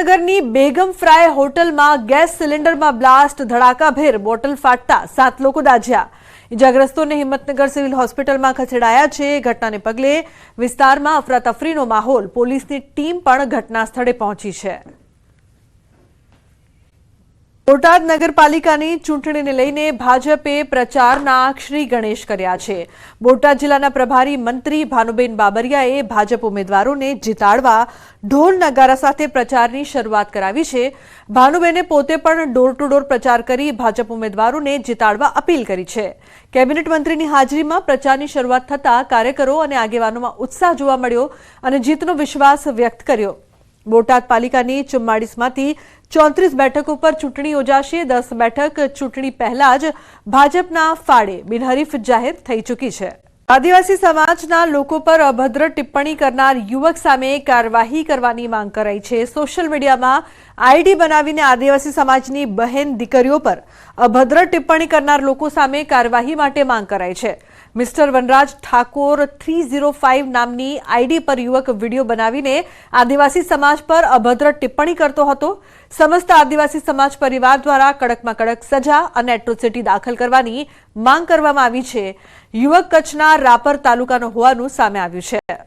હિંમતનગરની બેગમ fry હોટલમાં gas સિલિન્ડરમાં blast, ધડાકાભેર bottle ફાટતા 7 લોકો દાઝ્યા। ઇજાગ્રસ્તોને હિંમતનગર સિવિલ હોસ્પિટલમાં ખસેડાયા છે। ઘટનાને પગલે વિસ્તારમાં અફરાતફરીનો માહોલ, પોલીસની ટીમ પણ ઘટના સ્થળે પહોંચી છે। બોટાદ નગરપાલિકાની ચૂંટણીને લઈને ભાજપે પ્રચારના શ્રી ગણેશ કર્યા છે। બોટાદ જિલ્લાના પ્રભારી મંત્રી ભાનુબેન બાબરિયાએ ભાજપ ઉમેદવારોને જીતાડવા ઢોલ નગારા સાથે પ્રચારની શરૂઆત કરાવી છે। ભાનુબેને પોતે પણ ડોર ટુ ડોર પ્રચાર કરી ભાજપ ઉમેદવારોને જીતાડવા અપીલ કરી છે। કેબિનેટ મંત્રીની હાજરીમાં પ્રચારની શરૂઆત થતાં કાર્યકરો અને આગેવાનોમાં ઉત્સાહ જોવા મળ્યો અને જીતનો વિશ્વાસ વ્યક્ત કર્યો। બોટાદ પાલિકાની 44માંથી 34 બેઠકો પર ચૂંટણી યોજાશે। 10 બેઠક ચૂંટણી પહેલા જ ભાજપના ફાળે બિનહરીફ જાહેર થઈ ચૂકી છે। આદિવાસી સમાજના લોકો પર અભદ્ર ટિપ્પણી કરનાર યુવક સામે કાર્યવાહી કરવાની માંગ કરાઈ છે। સોશિયલ મીડિયામાં આઈડી બનાવીને આદિવાસી સમાજની બહેન દીકરીઓ પર અભદ્ર ટિપ્પણી કરનાર લોકો સામે કાર્યવાહી માટે માંગ કરાઈ છે। મિસ્ટર વનરાજ ઠાકોર 305 નામની આઈડી પર યુવક વિડીયો બનાવીને આદિવાસી સમાજ પર અભદ્ર ટિપ્પણી કરતો હતો। સમસ્ત આદિવાસી સમાજ પરિવાર દ્વારા કડકમાં કડક સજા અને એટ્રોસિટી દાખલ કરવાની માંગ કરવામાં આવી છે। યુવક કચ્છના રાપર તાલુકાનો હોવાનું સામે આવ્યું છે।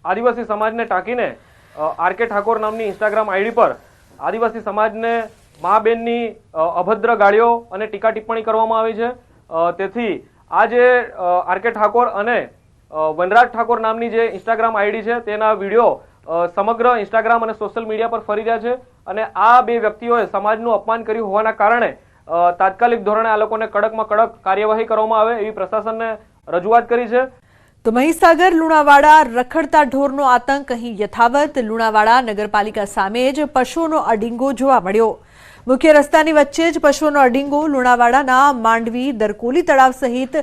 આદિવાસી સમાજને ટાંકીને આરકે ઠાકોર નામની ઇન્સ્ટાગ્રામ આઈડી પર આદિવાસી સમાજને મા બેનની અભદ્ર ગાળીઓ અને ટીકા ટિપ્પણી કરવામાં આવી છે। તેથી આ જે આરકે ઠાકોર અને વનરાજ ઠાકોર નામની જે ઇન્સ્ટાગ્રામ આઈડી છે તેના વિડીયો સમગ્ર ઇન્સ્ટાગ્રામ અને સોશિયલ મીડિયા પર ફરી રહ્યા છે અને આ બે વ્યક્તિઓએ સમાજનું અપમાન કર્યું હોવાના કારણે તાત્કાલિક ધોરણે આ લોકોને કડકમાં કડક કાર્યવાહી કરવામાં આવે એવી પ્રશાસનને રજૂઆત કરી છે। તો મહીસાગર લુણાવાડા રખડતા ઢોરનો આતંક અહીં યથાવત। લુણાવાડા નગરપાલિકા સામે જ પશુઓનો અડીંગો જોવા મળ્યો। મુખ્ય રસ્તાની વચ્ચે જ પશુઓનો અડીંગો। લુણાવાડાના માંડવી, દરકોલી તળાવ સહિત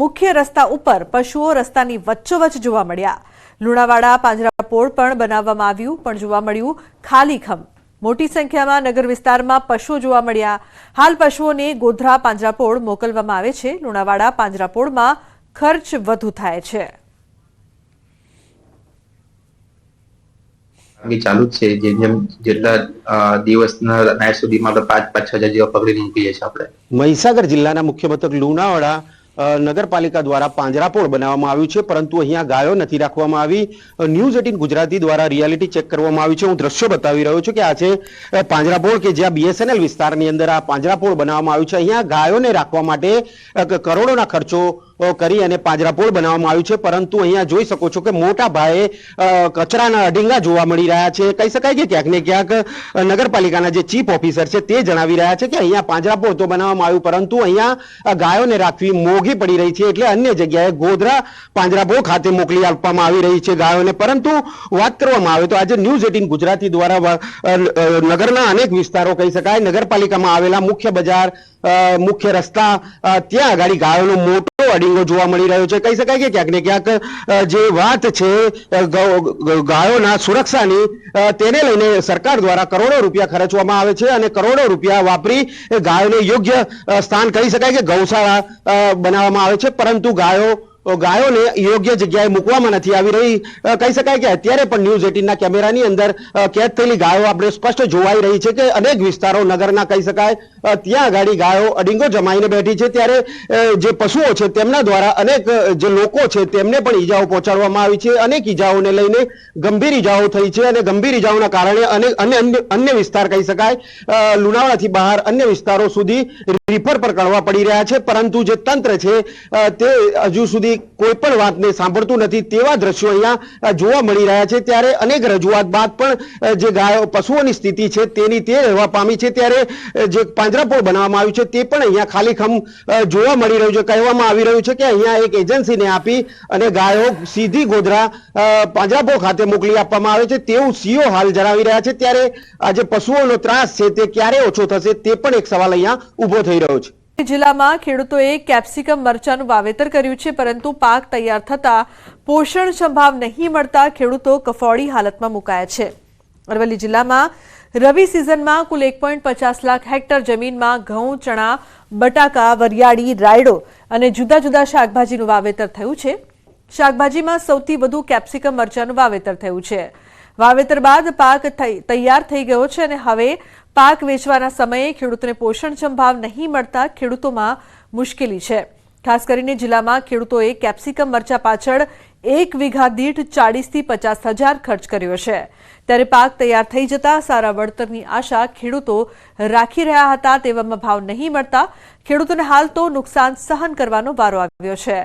મુખ્ય રસ્તા ઉપર પશુઓ રસ્તાની વચ્ચોવચ્ચ જોવા મળ્યા। લુણાવાડા પાંજરાપોળ પણ બનાવવામાં આવ્યું, પણ જોવા મળ્યું ખાલીખમ। મોટી સંખ્યામાં નગર વિસ્તારમાં પશુઓ જોવા મળ્યા। હાલ પશુઓને ગોધરા પાંજરાપોળ મોકલવામાં આવે છે। લુણાવાડા પાંજરાપોળમાં ખર્ચ વધુ થાય છે। ચાલુ છે જેટલા દિવસના નાઇટ સુધીમાં આપણે 5-6 હજાર જેવા પકડી મૂકીએ છીએ। આપણે મહીસાગર જિલ્લાના મુખ્ય મથક લુણાવાડા નગરપાલિકા દ્વારા પાંજરાપોળ બનાવવામાં આવ્યું છે, પરંતુ અહીંયા ગાયો નથી રાખવામાં આવી। ન્યૂઝ 18 ગુજરાતી દ્વારા રિયાલિટી ચેક કરવામાં આવ્યું છે। હું દ્રશ્યો બતાવી રહ્યો છું કે આ છે પાંજરાપોળ કે જ્યાં BSNL વિસ્તારની અંદર આ પાંજરાપોળ બનાવવામાં આવ્યું છે। અહીંયા ગાયોને રાખવા માટે કરોડોના ખર્ચો કરી અને પાંજરાપોળ બનાવવામાં આવ્યું છે, પરંતુ અહીંયા જોઈ શકો છો કે મોટા ભાઈએ કચરાના અડીંગા જોવા મળી રહ્યા છે। કહી શકાય કે ક્યાંક ને ક્યાંક નગરપાલિકાના જે ચીફ ઓફિસર છે તે જણાવી રહ્યા છે કે અહીંયા પાંજરાપોળ તો બનાવવામાં આવ્યું, પરંતુ અહીંયા ગાયોને રાખવી મોંઘી પડી રહી છે, એટલે અન્ય જગ્યાએ ગોધરા પાંજરાપોળ ખાતે મોકલી આપવામાં આવી રહી છે ગાયોને। પરંતુ વાત કરવામાં આવે તો આજે ન્યૂઝ 18 ગુજરાતી દ્વારા નગરના અનેક વિસ્તારો કહી શકાય, નગરપાલિકામાં આવેલા મુખ્ય બજાર, મુખ્ય રસ્તા, ત્યાં આગળ ગાયોનો મોટો અડીંગો જોવા મળી રહ્યો છે। કહી શકાય કે ક્યાંક ને ક્યાંક જે વાત છે ગાયોના સુરક્ષાની, તેને લઈને સરકાર દ્વારા કરોડો રૂપિયા ખર્ચવામાં આવે છે અને કરોડો રૂપિયા વાપરી ગાયોને યોગ્ય સ્થાન કહી શકાય કે ગૌશાળા બનાવવામાં આવે છે, પરંતુ ગાયોને યોગ્ય જગ્યાએ મૂકવામાં નથી આવી રહી। કહી શકાય કે અત્યારે પણ ન્યૂઝ 18ના કેમેરાની અંદર કેદ થયેલી ગાયો આપણે સ્પષ્ટ જોવાઈ રહી છે કે અનેક વિસ્તારો નગરના કહી શકાય ત્યાં આગળ ગાયો અડીંગો જમાઈને બેઠી છે। ત્યારે જે પશુઓ છે તેમના દ્વારા અનેક જે લોકો છે તેમને પણ ઈજાઓ પહોંચાડવામાં આવી છે। અનેક ઈજાઓને લઈને ગંભીર ઈજાઓ થઈ છે અને ગંભીર ઈજાઓના કારણે અન્ય વિસ્તાર કહી શકાય લુણાવાડાથી બહાર અન્ય વિસ્તારો સુધી રિફર પર કરવા પડી રહ્યા છે, પરંતુ જે તંત્ર છે તે હજુ સુધી કોઈ પણ વાતને સાંભળતું નથી તેવા દ્રશ્યો અહીંયા જોવા મળી રહ્યા છે। ત્યારે અનેક રજૂઆત બાદ પણ જે ગાયો પશુઓની સ્થિતિ છે તેની તે રહેવા પામી છે। ત્યારે જે પાંજરાપોળ બનાવવામાં આવ્યું છે તે પણ અહીંયા ખાલીખમ જોવા મળી રહ્યું છે। કહેવામાં આવી રહ્યું છે કે અહીંયા એક એજન્સીને આપી અને ગાયો સીધી ગોધરા પાંજરાપોળ ખાતે મોકલી આપવામાં આવે છે તેવું સીઓ હાલ જણાવી રહ્યા છે। ત્યારે આ જે પશુઓનો ત્રાસ છે તે ક્યારે ઓછો થશે તે પણ એક સવાલ અહીંયા ઊભો થઈ રહ્યો છે। જિલ્લામાં ખેડૂતોએ કેપ્સિકમ મરચાનું વાવેતર કર્યું છે, પરંતુ પાક તૈયાર થતા પોષણક્ષમ ભાવ નહીં મળતા ખેડૂતો કફોડી હાલતમાં મુકાયા છે। અરવલ્લી જિલ્લામાં રવિ સિઝનમાં કુલ 1.50 લાખ હેક્ટર જમીનમાં ઘઉં, ચણા, બટાકા, વરિયાળી, રાયડો અને જુદા જુદા શાકભાજીનું વાવેતર થયું છે। શાકભાજીમાં સૌથી વધુ કેપ્સિકમ મરચાનું વાવેતર થયું છે। વાવેતર બાદ પાક તૈયાર થઈ ગયો છે અને હવે પાક વેચવાના સમયે ખેડૂતોને પોષણક્ષમ ભાવ નહીં મળતા ખેડૂતોમાં મુશ્કેલી છે. ખાસ કરીને જિલ્લામાં ખેડૂતોએ કેપ્સિકમ મરચા પાછળ 1 વીઘા દીઠ 40,000 થી 50,000 ખર્ચ કર્યો છે. ત્યારે પાક તૈયાર થઈ જતા સારા વળતરની આશા ખેડૂતો રાખી રહ્યા હતા. તેવામાં ભાવ નહીં મળતા ખેડૂતોને હાલ તો નુકસાન સહન કરવાનો વારો આવ્યો છે.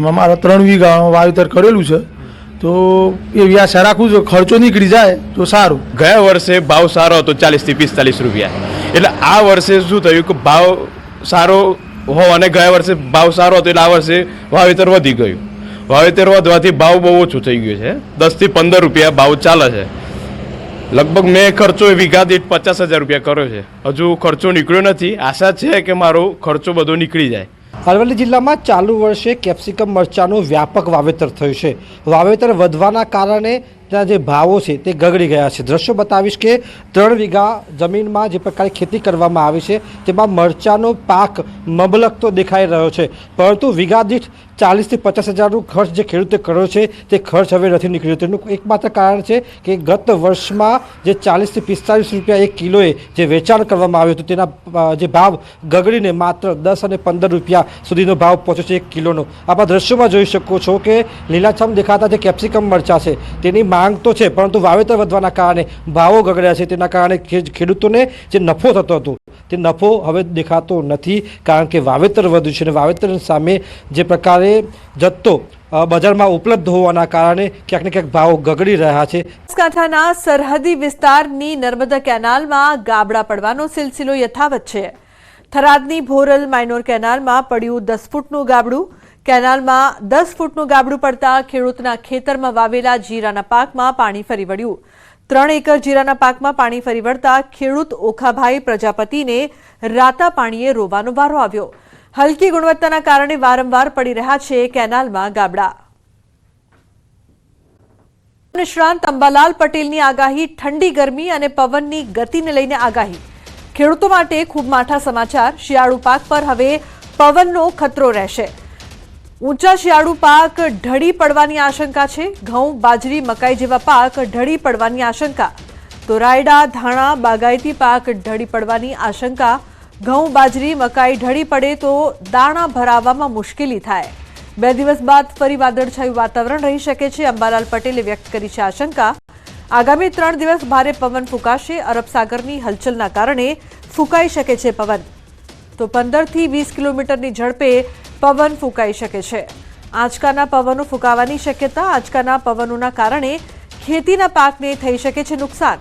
અમારા 3 વીઘા વાવેતર કરેલું છે, તો એવી આશા રાખું છું ખર્ચો નીકળી જાય તો સારું. ગયા વર્ષે ભાવ સારો હતો 40 થી 45 રૂપિયા, એટલે આ વર્ષે શું થયું કે ભાવ સારો હોવાને ગયા વર્ષે ભાવ સારો હતો એટલે આ વર્ષે વાવેતર વધી ગયું. વાવેતર વધવાથી ભાવ બહુ ઓછું થઈ ગયું છે, 10 થી 15 રૂપિયા ભાવ ચાલે છે. લગભગ મેં ખર્ચો વીઘા દીઠ 50,000 રૂપિયા કર્યો છે. હજુ ખર્ચો નીકળ્યો નથી. આશા છે કે મારો ખર્ચો બધો નીકળી જાય. અરવલ્લી જિલ્લામાં ચાલુ વર્ષે કેપ્સિકમ મરચાનું વ્યાપક વાવેતર થયું છે. વાવેતર વધવાના કારણે ત્યાં જે ભાવો છે તે ગગડી ગયા છે. દ્રશ્યો બતાવીશ કે 3 વીઘા જમીનમાં જે પ્રકારે ખેતી કરવામાં આવી છે તેમાં મરચાનો પાક મબલકતો દેખાઈ રહ્યો છે, પરંતુ વીઘા દીઠ 40,000 થી 50,000નો ખર્ચ જે ખેડૂતે કર્યો છે તે ખર્ચ હવે નથી નીકળ્યો. તેનું એકમાત્ર કારણ છે કે ગત વર્ષમાં જે 40 થી 45 રૂપિયા 1 કિલોએ જે વેચાણ કરવામાં આવ્યું હતું તેના જે ભાવ ગગડીને માત્ર 10 અને 15 રૂપિયા સુધીનો ભાવ પહોંચ્યો છે 1 કિલોનો. આપ દ્રશ્યોમાં જોઈ શકો છો કે લીલાછમ દેખાતા જે કેપ્સિકમ મરચા છે તેની માંગ તો છે, પરંતુ વાવેતર વધવાના કારણે ભાવો ગગડ્યા છે. તેના કારણે ખેડૂતોને જે નફો થતો હતો તે નફો હવે દેખાતો નથી, કારણ કે વાવેતર વધ્યું છે અને વાવેતર સામે જે પ્રકારે જથ્થો બજારમાં ઉપલબ્ધ હોવાના કારણે ક્યાંક ને ક્યાંક ભાવ ગગડી રહ્યા છે. બનાસકાંઠાના સરહદી વિસ્તારની નર્મદા કેનાલમાં ગાબડા પડવાનો સિલસિલો યથાવત છે. થરાદની ભોરલ માઇનોર કેનાલમાં પડ્યું 10 ફૂટનું ગાબડું. કેનાલમાં 10 ફૂટનું ગાબડું પડતા ખેડૂતના ખેતરમાં વાવેલા જીરાના પાકમાં પાણી ફરી વળ્યું. 3 એકર જીરાના પાકમાં પાણી ફરી વળતા ખેડૂત ઓખાભાઈ પ્રજાપતિને રાતા પાણીએ રોવાનો વારો આવ્યો. હલકી ગુણવત્તાના કારણે વારંવાર પડી રહ્યા છે કેનાલમાં ગાબડા. નિષ્ણાંત અંબાલાલ પટેલની આગાહી. ઠંડી ગરમી અને પવનની ગતિને લઈને આગાહી. ખેડૂતો માટે ખૂબ માઠા સમાચાર. શિયાળુ પાક પર હવે પવનનો ખતરો રહેશે. ઊંચા શિયાળુ પાક ઢળી પડવાની આશંકા છે. ઘઉં, બાજરી, મકાઈ જેવા પાક ઢળી પડવાની આશંકા. તો રાયડા, ધાણા, બાગાયતી પાક ઢળી પડવાની આશંકા. ઘઉં, બાજરી, મકાઈ ઢળી પડે તો દાણા ભરાવવામાં મુશ્કેલી થાય. 2 દિવસ બાદ ફરી વાદળછાયું વાતાવરણ રહી શકે છે. અંબાલાલ પટેલે વ્યક્ત કરી છે આશંકા. આગામી 3 દિવસ ભારે પવન ફૂંકાશે. અરબ સાગરની હલચલના કારણે ફૂંકાઈ શકે છે પવન. તો 15 થી 20 કિલોમીટરની ઝડપે પવન ફૂંકાઈ શકે છે. આંચકાના પવનો ફૂંકાવાની શક્યતા. આંચકાના પવનોના કારણે ખેતીના પાકને થઈ શકે છે નુકસાન.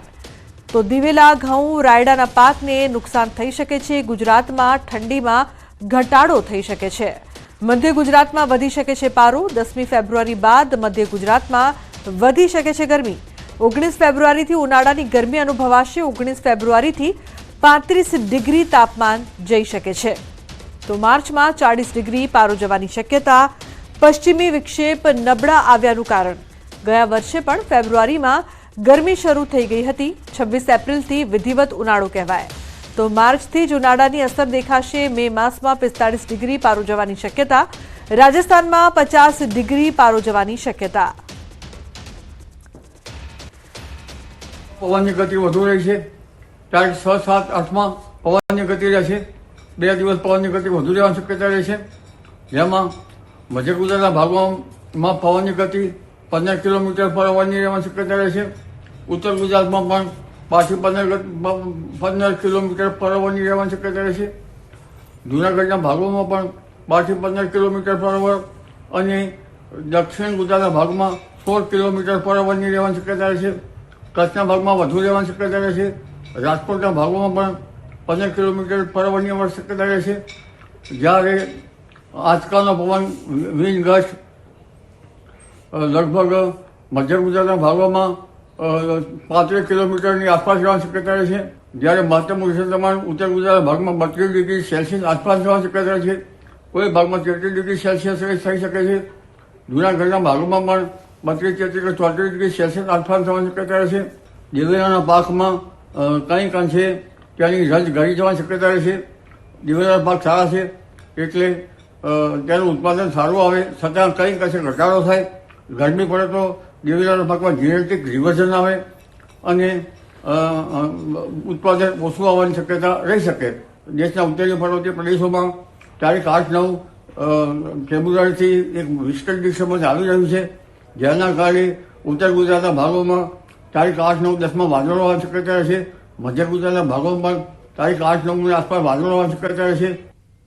તો દિવેલા, ઘઉં, રાયડાના પાકને નુકસાન થઈ શકે છે. ગુજરાતમાં ઠંડીમાં ઘટાડો થઈ શકે છે. મધ્ય ગુજરાતમાં વધી શકે છે પારો. 10મી ફેબ્રુઆરી બાદ મધ્ય ગુજરાતમાં વધી શકે છે ગરમી. 19 ફેબ્રુઆરીથી ઉનાળાની ગરમી અનુભવાશે. 19 ફેબ્રુઆરીથી 35 ડિગ્રી તાપમાન જઈ શકે છે. તો માર્ચમાં 40 ડિગ્રી પારો જવાની શક્યતા. પશ્ચિમી વિક્ષેપ નબળા આવ્યાનું કારણ. ગયા વર્ષે પણ ફેબ્રુઆરીમાં ગરમી શરૂ થઈ ગઈ હતી. 26 એપ્રિલથી વિધિવત ઉનાળો કહેવાય. તો માર્ચથી જ ઉનાળાની અસર દેખાશે. મે માસમાં 45 ડિગ્રી પારો જવાની શક્યતા. રાજસ્થાનમાં 50 ડિગ્રી પારો જવાની શક્યતા. પવનની ગતિ વધુ રહી છે. તારીખ 6, 7, 8માં પવનની ગતિ રહેશે. 2 દિવસ પવનની ગતિ વધુ રહેવાની શક્યતા રહેશે. જેમાં મધ્ય ગુજરાતના ભાગોમાં પવનની ગતિ 15 કિલોમીટર પર અવરની રહેવાની શક્યતા રહેશે. ઉત્તર ગુજરાતમાં પણ 15 કિલોમીટર પર અવરની રહેવાની શક્યતા રહેશે. જૂનાગઢના ભાગોમાં પણ 15 કિલોમીટર પર અવર અને દક્ષિણ ગુજરાતના ભાગમાં 16 કિલોમીટર પર અવરની રહેવાની શક્યતા રહેશે. કચ્છના ભાગમાં વધુ રહેવાની શક્યતા રહેશે. રાજકોટના ભાગોમાં પણ 15 કિલોમીટર પર અવરની શક્યતા રહેશે. જ્યારે આજકાલનો પવન વિન્ડ ગસ્ટ લગભગ મધ્ય ગુજરાતના ભાગોમાં 35 કિલોમીટરની આસપાસ રહેવાની શક્યતા રહેશે. જ્યારે મહત્તમ વરસાદ પ્રમાણ ઉત્તર ગુજરાતના ભાગમાં 32 ડિગ્રી સેલ્સિયસ આસપાસ રહેવાની શક્યતા રહેશે. કોઈ ભાગમાં 33 ડિગ્રી સેલ્સિયસ થઈ શકે છે. જૂનાગઢના ભાગોમાં પણ 32, 33, 34 ડિગ્રી સેલ્સિયસ આસપાસ થવાની શક્યતા રહેશે. દિવેલાના પાકમાં કંઈક અંશે ત્યાંની રજ ઘડી જવાની શક્યતા રહેશે. દિવેલાના પાક સારા છે એટલે તેનું ઉત્પાદન સારું આવે, છતાં કંઈ કશે ઘટાડો થાય, ગરમી પડે તો દિવેલાના પાકમાં જીનેટિક રિવર્ઝન આવે અને ઉત્પાદન ઓછું આવવાની શક્યતા રહી શકે. દેશના ઉત્તરીય પર્વતીય પ્રદેશોમાં તારીખ 8-9 ફેબ્રુઆરીથી એક વિસ્કટ ડિસ્ટર્બન્સ આવી રહ્યું છે, જેના કારણે ઉત્તર ગુજરાતના ભાગોમાં તારીખ 8-9-10માં વાદળો આવવાની શક્યતા રહેશે. મધ્ય ગુજરાતના ભાગોમાં તારીખ 8-9ની આસપાસ વાદળો આવવાની શક્યતા રહેશે.